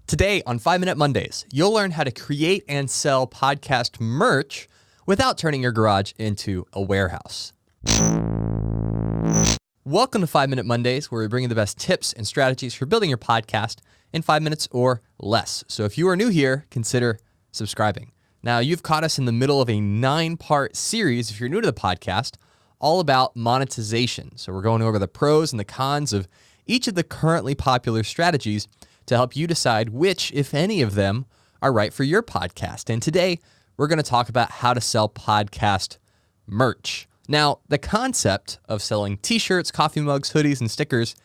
Today on 5 Minute Mondays, you'll learn how to create and sell podcast merch without turning your garage into a warehouse. Welcome to 5 Minute Mondays, where we bring you the best tips and strategies for building your podcast in 5 minutes or less. So if you are new here, consider subscribing. Now, you've caught us in the middle of a 9-part series, if you're new to the podcast, all about monetization. So we're going over the pros and the cons of each of the currently popular strategies to help you decide which, if any of them, are right for your podcast. And today, we're going to talk about how to sell podcast merch. Now, the concept of selling t-shirts, coffee mugs, hoodies, and stickers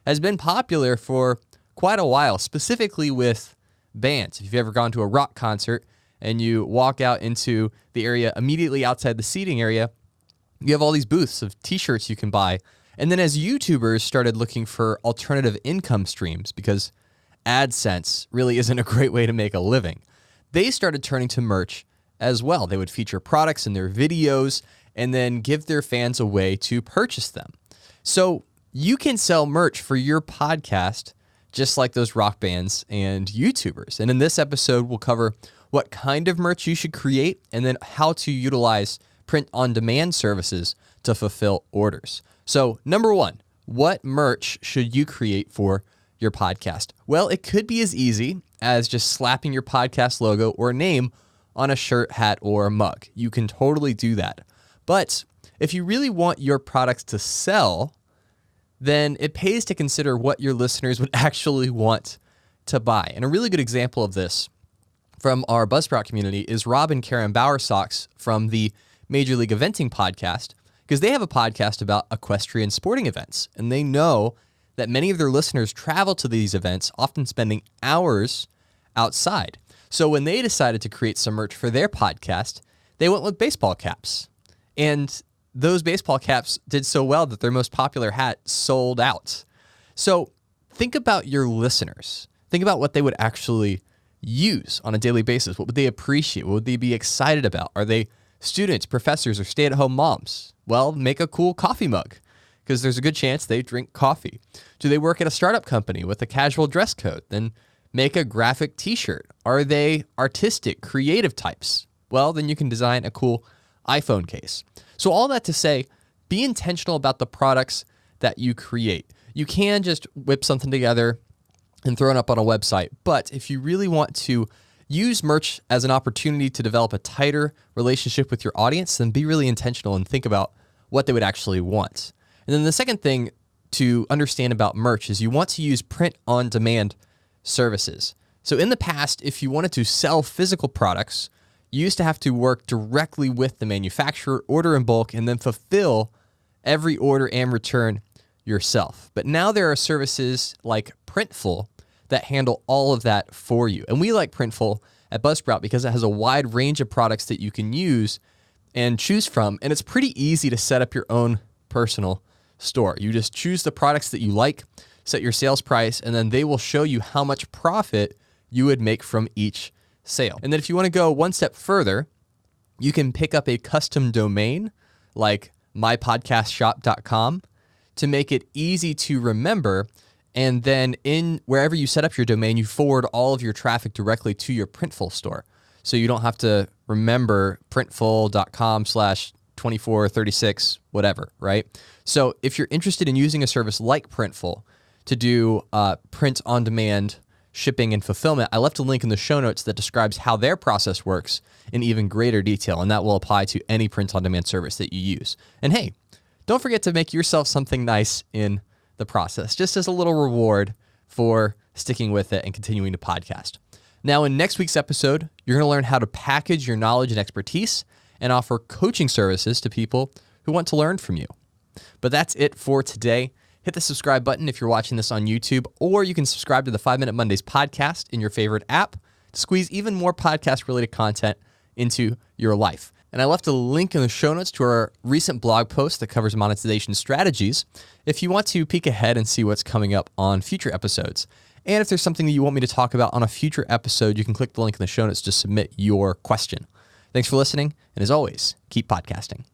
has been popular for quite a while, specifically with bands. If you've ever gone to a rock concert and you walk out into the area immediately outside the seating area, you have all these booths of t-shirts you can buy. And then as YouTubers started looking for alternative income streams, because AdSense really isn't a great way to make a living, they started turning to merch as well. They would feature products in their videos and then give their fans a way to purchase them. So you can sell merch for your podcast just like those rock bands and YouTubers. And in this episode, we'll cover what kind of merch you should create and then how to utilize print-on-demand services to fulfill orders. So number one, what merch should you create for your podcast? Well, it could be as easy as just slapping your podcast logo or name on a shirt, hat, or a mug. You can totally do that. But if you really want your products to sell, then it pays to consider what your listeners would actually want to buy. And a really good example of this from our Buzzsprout community is Rob and Karen Bowersox from the Major League Eventing podcast, because they have a podcast about equestrian sporting events, and they know that many of their listeners travel to these events, often spending hours outside. So when they decided to create some merch for their podcast, they went with baseball caps. And those baseball caps did so well that their most popular hat sold out. So think about your listeners. Think about what they would actually use on a daily basis. What would they appreciate? What would they be excited about? Are they students, professors, or stay-at-home moms? Well, make a cool coffee mug, because there's a good chance they drink coffee. Do they work at a startup company with a casual dress code? Then make a graphic t-shirt. Are they artistic, creative types? Well, then you can design a cool iPhone case. So all that to say, be intentional about the products that you create. You can just whip something together and throw it up on a website, but if you really want to use merch as an opportunity to develop a tighter relationship with your audience, then be really intentional and think about what they would actually want. And then the second thing to understand about merch is you want to use print-on-demand services. So in the past, if you wanted to sell physical products, you used to have to work directly with the manufacturer, order in bulk, and then fulfill every order and return yourself. But now there are services like Printful that handle all of that for you. And we like Printful at Buzzsprout because it has a wide range of products that you can use and choose from. And it's pretty easy to set up your own personal store. You just choose the products that you like, set your sales price, and then they will show you how much profit you would make from each sale. And then if you want to go one step further, you can pick up a custom domain like mypodcastshop.com to make it easy to remember. And then in wherever you set up your domain, you forward all of your traffic directly to your Printful store. So you don't have to remember printful.com/2436, whatever, right? So if you're interested in using a service like Printful to do print-on-demand shipping and fulfillment, I left a link in the show notes that describes how their process works in even greater detail, and that will apply to any print-on-demand service that you use. And hey, don't forget to make yourself something nice in the process, just as a little reward for sticking with it and continuing to podcast. Now, in next week's episode, you're going to learn how to package your knowledge and expertise and offer coaching services to people who want to learn from you. But that's it for today. Hit the subscribe button if you're watching this on YouTube, or you can subscribe to the 5 Minute Mondays podcast in your favorite app to squeeze even more podcast-related content into your life. And I left a link in the show notes to our recent blog post that covers monetization strategies if you want to peek ahead and see what's coming up on future episodes. And if there's something that you want me to talk about on a future episode, you can click the link in the show notes to submit your question. Thanks for listening, and as always, keep podcasting.